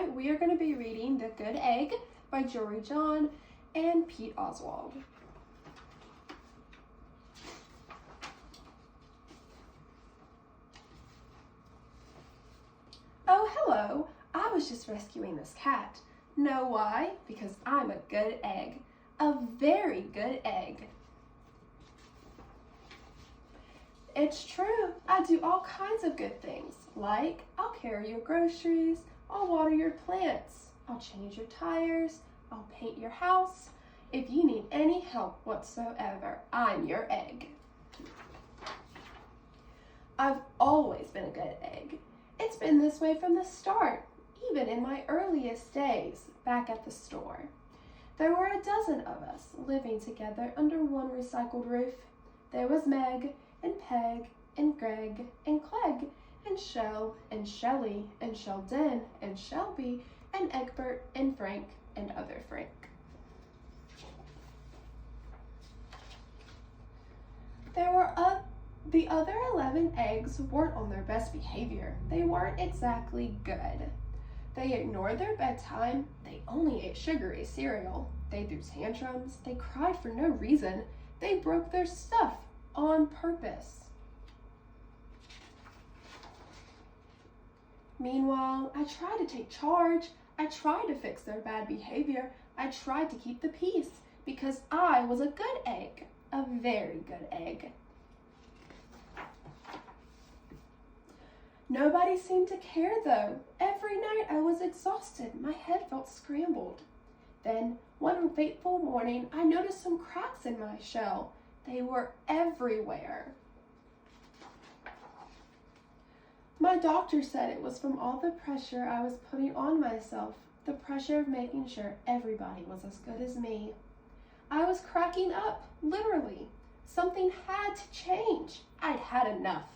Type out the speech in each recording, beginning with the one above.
tonight we are going to be reading The Good Egg by Jory John and Pete Oswald. Oh, hello. I was just rescuing this cat. Know why? Because I'm a good egg. A very good egg. It's true. I do all kinds of good things, like I'll carry your groceries, I'll water your plants, I'll change your tires, I'll paint your house. If you need any help whatsoever, I'm your egg. I've always been a good egg. It's been this way from the start, even in my earliest days back at the store. There were a dozen of us living together under one recycled roof. There was Meg, and Peg, and Greg, and Clegg, and Shell, and Shelley, and Sheldon, and Shelby, and Egbert, and Frank, and other Frank. The other 11 eggs weren't on their best behavior. They weren't exactly good. They ignored their bedtime. They only ate sugary cereal. They threw tantrums. They cried for no reason. They broke their stuff on purpose. Meanwhile, I tried to take charge. I tried to fix their bad behavior. I tried to keep the peace because I was a good egg, a very good egg. Nobody seemed to care though. Every night I was exhausted. My head felt scrambled. Then, one fateful morning, I noticed some cracks in my shell. They were everywhere. My doctor said it was from all the pressure I was putting on myself, the pressure of making sure everybody was as good as me. I was cracking up, literally. Something had to change. I'd had enough.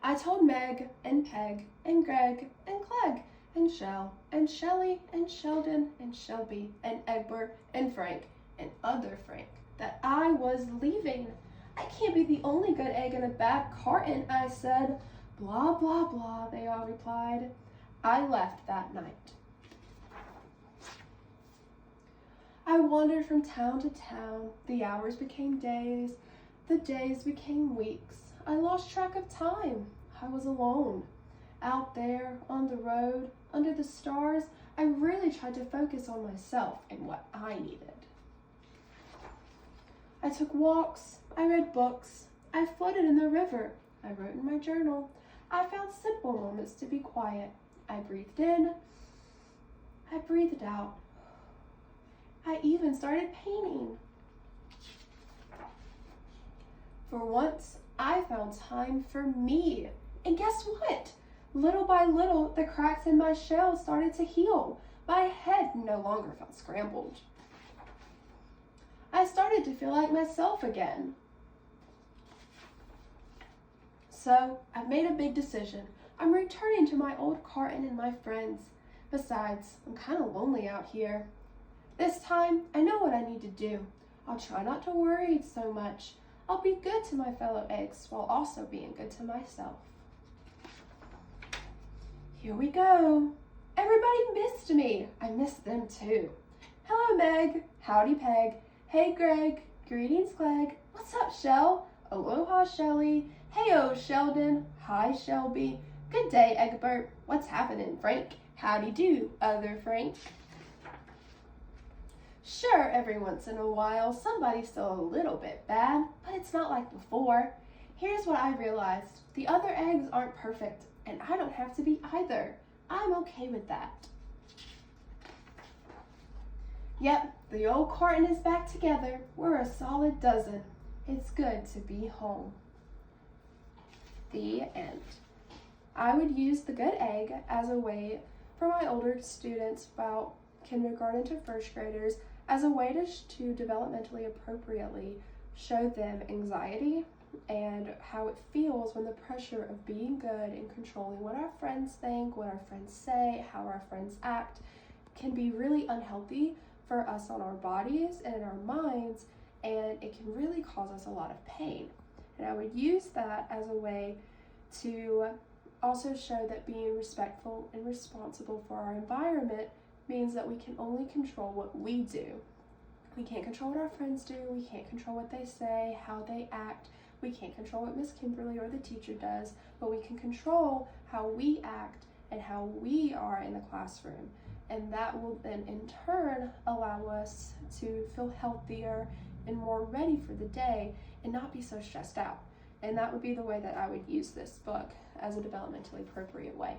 I told Meg and Peg and Greg and Clegg and Shell and Shelley and Sheldon and Shelby and Egbert and Frank and other Frank that I was leaving. I can't be the only good egg in a bad carton, I said. Blah, blah, blah, they all replied. I left that night. I wandered from town to town. The hours became days. The days became weeks. I lost track of time. I was alone. Out there, on the road, under the stars, I really tried to focus on myself and what I needed. I took walks. I read books. I floated in the river. I wrote in my journal. I found simple moments to be quiet. I breathed in. I breathed out. I even started painting. For once, I found time for me. And guess what? Little by little, the cracks in my shell started to heal. My head no longer felt scrambled. I started to feel like myself again. So, I've made a big decision. I'm returning to my old carton and my friends. Besides, I'm kind of lonely out here. This time, I know what I need to do. I'll try not to worry so much. I'll be good to my fellow eggs while also being good to myself. Here we go. Everybody missed me. I missed them too. Hello, Meg. Howdy, Peg. Hey, Greg. Greetings, Clegg. What's up, Shell? Aloha, Shelly. Heyo, Sheldon. Hi, Shelby. Good day, Egbert. What's happening, Frank? Howdy do, other Frank. Sure, every once in a while, somebody's still a little bit bad, but it's not like before. Here's what I realized. The other eggs aren't perfect, and I don't have to be either. I'm okay with that. Yep, the old carton is back together. We're a solid dozen. It's good to be home. The end. I would use the good egg as a way for my older students, about kindergarten to first graders, as a way to developmentally appropriately show them anxiety and how it feels when the pressure of being good and controlling what our friends think, what our friends say, how our friends act can be really unhealthy for us on our bodies and in our minds, and it can really cause us a lot of pain. And I would use that as a way to also show that being respectful and responsible for our environment means that we can only control what we do. We can't control what our friends do, we can't control what they say, how they act, we can't control what Miss Kimberly or the teacher does, but we can control how we act and how we are in the classroom. And that will then in turn allow us to feel healthier and more ready for the day and not be so stressed out. And that would be the way that I would use this book as a developmentally appropriate way.